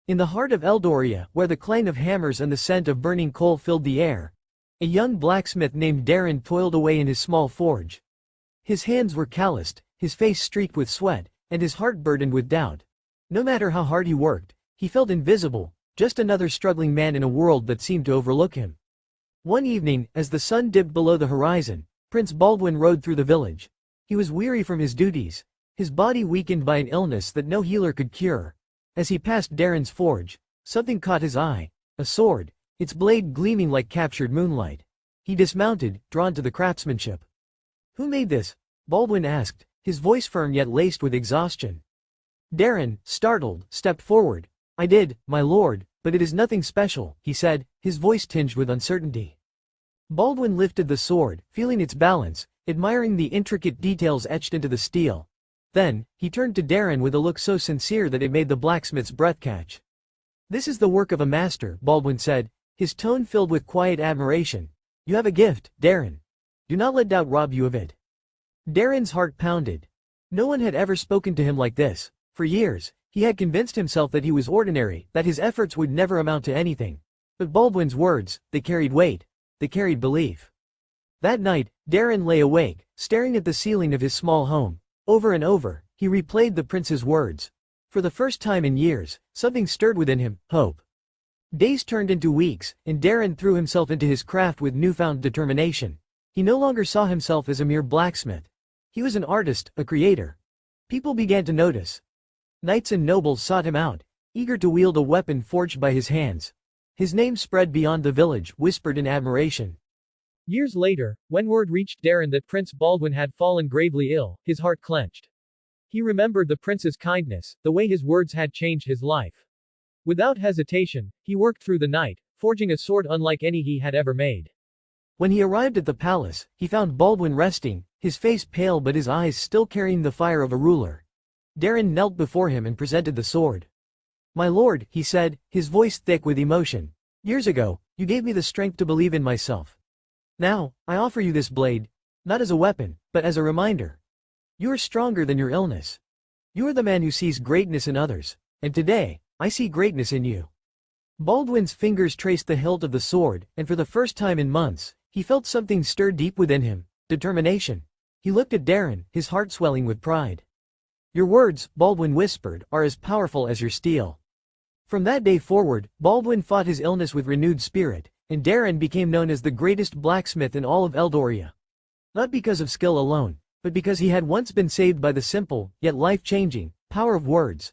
In the heart of Eldoria, where the clang of hammers and the scent of burning coal filled the air, a young blacksmith named Darren toiled away in his small forge. His hands were calloused, his face streaked with sweat, and his heart burdened with doubt. No matter how hard he worked, he felt invisible, just another struggling man in a world that seemed to overlook him. One evening, as the sun dipped below the horizon, Prince Baldwin rode through the village. He was weary from his duties, his body weakened by an illness that no healer could cure. As he passed Darren's forge, something caught his eye, a sword, its blade gleaming like captured moonlight. He dismounted, drawn to the craftsmanship. "Who made this?" Baldwin asked, his voice firm yet laced with exhaustion. Darren, startled, stepped forward. "I did, my lord, but it is nothing special," he said, his voice tinged with uncertainty. Baldwin lifted the sword, feeling its balance, admiring the intricate details etched into the steel. Then, he turned to Darren with a look so sincere that it made the blacksmith's breath catch. "This is the work of a master," Baldwin said, his tone filled with quiet admiration. "You have a gift, Darren. Do not let doubt rob you of it." Darren's heart pounded. No one had ever spoken to him like this. For years, he had convinced himself that he was ordinary, that his efforts would never amount to anything. But Baldwin's words, they carried weight. They carried belief. That night, Darren lay awake, staring at the ceiling of his small home. Over and over, he replayed the prince's words. For the first time in years, something stirred within him, hope. Days turned into weeks, and Darren threw himself into his craft with newfound determination. He no longer saw himself as a mere blacksmith. He was an artist, a creator. People began to notice. Knights and nobles sought him out, eager to wield a weapon forged by his hands. His name spread beyond the village, whispered in admiration. Years later, when word reached Darren that Prince Baldwin had fallen gravely ill, his heart clenched. He remembered the prince's kindness, the way his words had changed his life. Without hesitation, he worked through the night, forging a sword unlike any he had ever made. When he arrived at the palace, he found Baldwin resting, his face pale but his eyes still carrying the fire of a ruler. Darren knelt before him and presented the sword. "My lord," he said, his voice thick with emotion, "years ago, you gave me the strength to believe in myself. Now, I offer you this blade, not as a weapon, but as a reminder. You are stronger than your illness. You are the man who sees greatness in others, and today, I see greatness in you." Baldwin's fingers traced the hilt of the sword, and for the first time in months, he felt something stir deep within him, determination. He looked at Darren, his heart swelling with pride. "Your words," Baldwin whispered, "are as powerful as your steel." From that day forward, Baldwin fought his illness with renewed spirit, and Darren became known as the greatest blacksmith in all of Eldoria. Not because of skill alone, but because he had once been saved by the simple, yet life-changing, power of words.